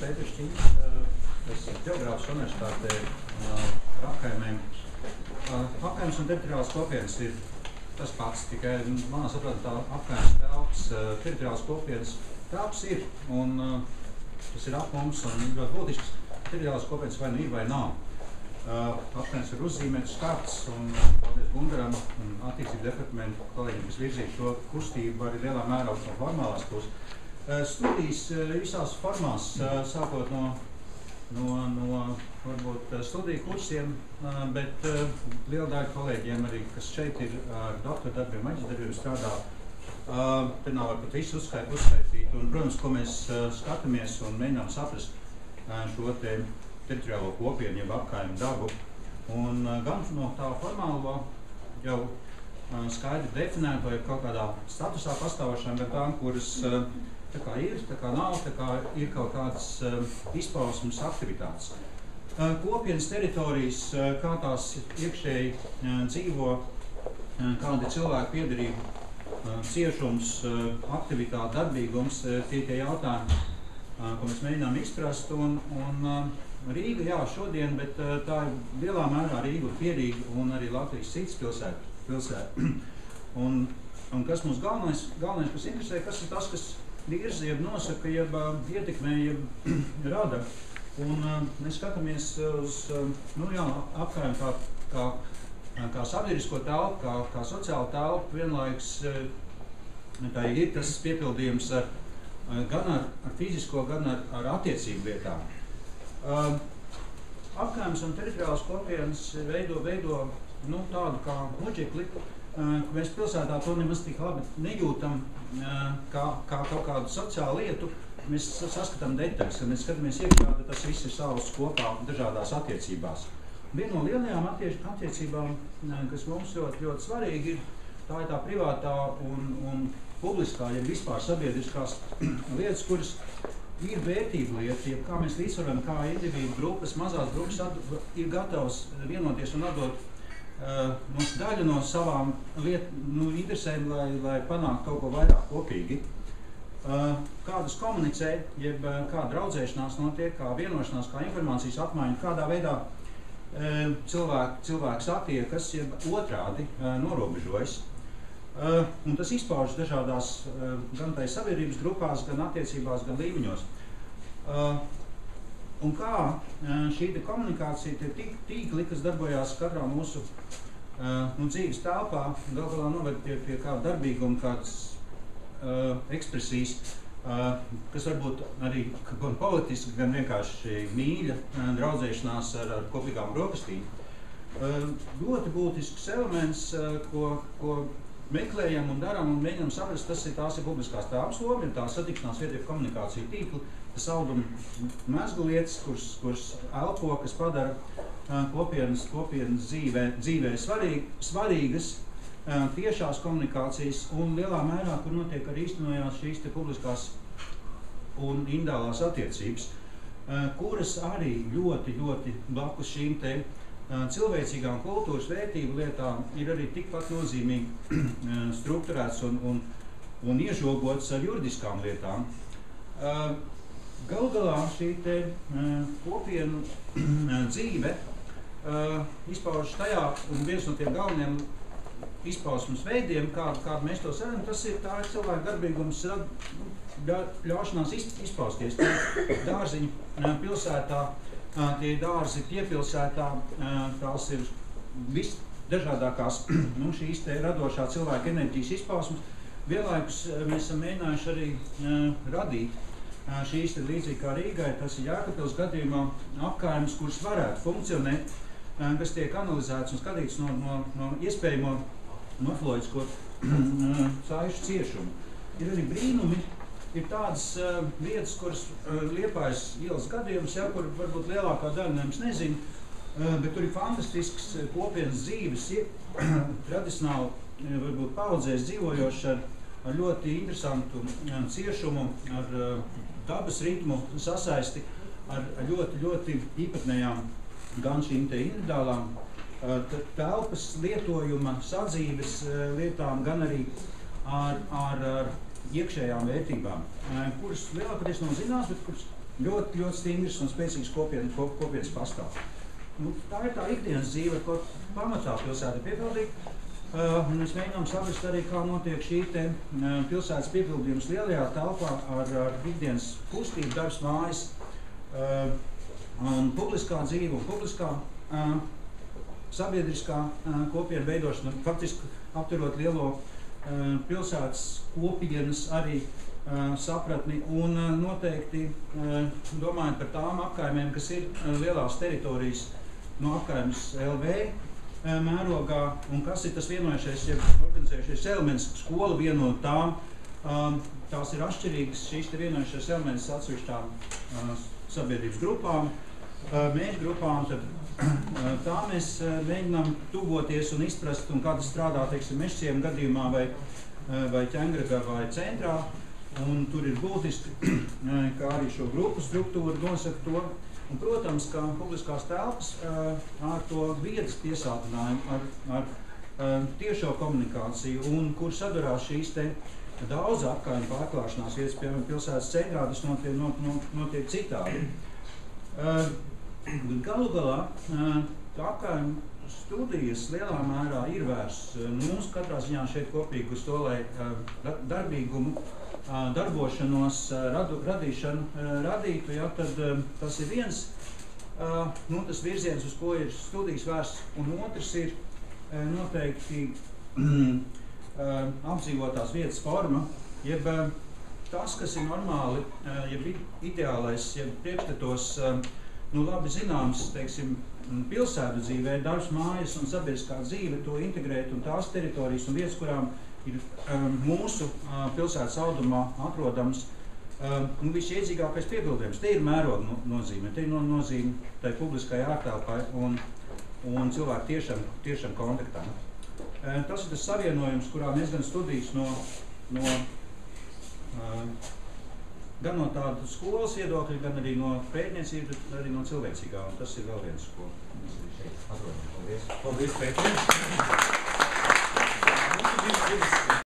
Pēters Čīns, kas ir Ģeogrāfijas universitātē Apkaimē. Apkaimes un teritoriālās kopienas ir tas pats, tikai manā saprātā Apkaimes telpas, teritoriālās kopienas telpas ir, un tas ir ap mums, un ļoti būtisks teritoriālās kopienas vai nu ir vai nav. Apkaimes ir uzzīmēts starts, un paldies Gundaram un attiecību departamentu kolēģiem, kas virzīja šo kustību arī lielā mērā no formālās puses. Studijas visās formās, sākot no varbūt studiju kursiem, bet liela daļa kolēģiem arī, kas šeit ir ar doktora darbiem, maģistra darbiem strādā, te nav varbūt visu uzskaitīt. Un, protams, ko mēs skatāmies un mēģinām saprast šo te teritoriālo kopienu, jeb apkaimu dabu. Un gan no tā formālo jau skaidri definēto, ja kaut kādā statusā pastāvošām, bet tām, kuras tā kā ir, tā kā nav, tā kā ir kaut kādas izpausmes aktivitātes. Kopienas teritorijas, kā tās iekšēji dzīvo, kāda ir cilvēku piederība, ciešums, aktivitāte, darbīgums, tie jautājumi, ko mēs mēģinām izprast. Un Rīga, jā, šodien, bet tā ir lielā mērā Rīga un Pierīga un arī Latvijas citas pilsēta. Un kas mums galvenais, kas interesē, kas ir tas, kas virza, jeb nosaka, jeb ietekmē, jeb rada. Un mēs skatāmies uz apkaimu kā sabiedrisko telpu, kā sociālu telpu, vienlaikus tā ir tas piepildījums gan ar fizisko, gan ar attiecību vietām. Apkaimes un teritoriālās kopienas veido tādu kā muģekli, ka mēs pilsētā to nemaz tik labi nejūtam kā kaut kādu sociālu lietu. Mēs saskatām detaļas, kad mēs skatāmies iekšā, tad tas viss ir salikts kopā dažādās attiecībās. Viena no lielajām attiecībām, kas mums ļoti, ļoti svarīgi ir, tā ir tā privātā un publiskā, ja vispār sabiedriskās lietas, kuras ir vērtība lieta, ja kā mēs līdzsvaram, kā individu grupas, mazās grupas ir gatavs vienoties un atdot daļu no savām interesēm, lai panāktu kaut ko vairāk kopīgi. Kādas komunicē, jeb kā draudzēšanās notiek, kā vienošanās, kā informācijas apmaiņa, kādā veidā cilvēks attiekas, jeb otrādi norobežojas. Un tas izpaužas dažādās gan tai sabiedrības grupās, gan attiecībās, gan līmeņos. Un kā šī komunikācija, tie tīkli, kas darbojās katrā mūsu dzīves telpā, galā noved pie kāda darbīguma, kādas ekspresijas, kas varbūt arī gan politiski, gan vienkārši mīļa, draudzēšanās ar kopīgām brokastīm. Ļoti būtisks elements, ko meklējam un darām un mēģinām saprast, tās ir publiskās telpas loma, ir tā satikšanās vietēju komunikāciju tīkli, tas auduma mezgu lietas, kuras elpo, kas padara kopienas dzīvē svarīgas, tiešās komunikācijas un lielā mērā, kur notiek arī īstenojās šīs te publiskās un individuālās attiecības, kuras arī ļoti, ļoti blakus šīm te cilvēcīgām kultūras vērtību lietām ir arī tikpat nozīmīgi strukturēts un iežogots ar juridiskām lietām. Galu galā šī te kopienu dzīve izpaužas tajā, un viens no tiem galveniem izpausmes veidiem, kādu mēs to redzam, tā ir cilvēka darbīgums, ļaušanās izpausties. Dārziņi pilsētā, tie dārzi piepilsētā, tās ir visdažādākās šīs te radošā cilvēka enerģijas izpausmes. Vienlaikus mēs esam mēģinājuši arī radīt šīs te līdzīgi kā Rīgai, tas ir Jēkabpils gadījumā apkaimes, kuras varētu funkcionēt, kas tiek analizēts un skatīts no iespējamo morfoloģisko saišu ciešumu. Ir arī brīnumi, ir tādas vietas, kuras Liepājas ielas gadījums, kur varbūt lielākā daļa nemaz nezina, bet tur ir fantastisks kopienas dzīves, tradicionāli varbūt paudzēs dzīvojoši ar ļoti interesantu ciešumu, ar dabas ritmu sasaisti, ar ļoti, ļoti īpatnējām gan šīm te individuālām telpas lietojuma sadzīves lietām, gan arī ar iekšējām vērtībām, kuras lielākoties nav zinās, bet kuras ļoti stingrs un spēcīgs kopienas pastāv. Nu, tā ir tā ikdienas dzīve, ko pamatā pilsēta piepildīja. Un mēs mēģinām saprast arī, kā notiek šī pilsētas piepildījums lielajā telpā ar ikdienas kustību, darbs, mājas, un publiskā dzīve un publiskā sabiedriskā kopiena veidošana, faktiski apturot lielo pilsētas kopienas arī sapratni un noteikti domājot par tām apkaimēm, kas ir lielās teritorijas no apkaimes LV mērogā, un kas ir tas vienojušies, ja organizējušies elements, skola vieno tām, tās ir atšķirīgas, šīs te vienojušies elements atsevišķām sabiedrības grupām, mērķu grupām, tad tā mēs mēģinām tuvoties un izprast, un kā tas strādā, teiksim, Mežciema gadījumā vai Ķengragā vai centrā, un tur ir būtiski, kā arī šo grupu struktūru nosaka to. Un, protams, ka publiskās telpas ar to vietas piesātinājumu, ar tiešo komunikāciju, un kur sadurās šīs te daudz apkaimu pārklāšanās vietas, piemēram, pilsētas centrā, tas notiek citādi. Galu galā apkaimu studijas lielā mērā ir vērsts mums katrā ziņā šeit kopīgi uz to, lai darbīgumu, darbošanos, radīšanu radītu, ja, tad tas ir viens tas virziens, uz ko ir studijas vērsts, un otrs ir noteikti apdzīvotās vietas forma, jeb tas, kas ir normāli, jeb ideālais, jeb priekšstatos, labi zināms, teiksim, pilsētu dzīvē, darbs, mājas un sabiedriskā dzīve, to integrēt un tās teritorijas un vietas, kurām ir mūsu pilsētas audumā atrodams visiedzīgākais piepildījums. Te ir mēroga nozīme, te ir nozīme tai publiskai ārtelpai un cilvēku tiešam kontaktām. Tas ir tas savienojums, kurā mēs gan studijas gan no tāda skolas viedokļa, gan arī no pētniecības, bet arī no cilvēcīgā, un tas ir vēl viens, ko mēs arī šeit atrodam. Paldies! Paldies, Pēteri!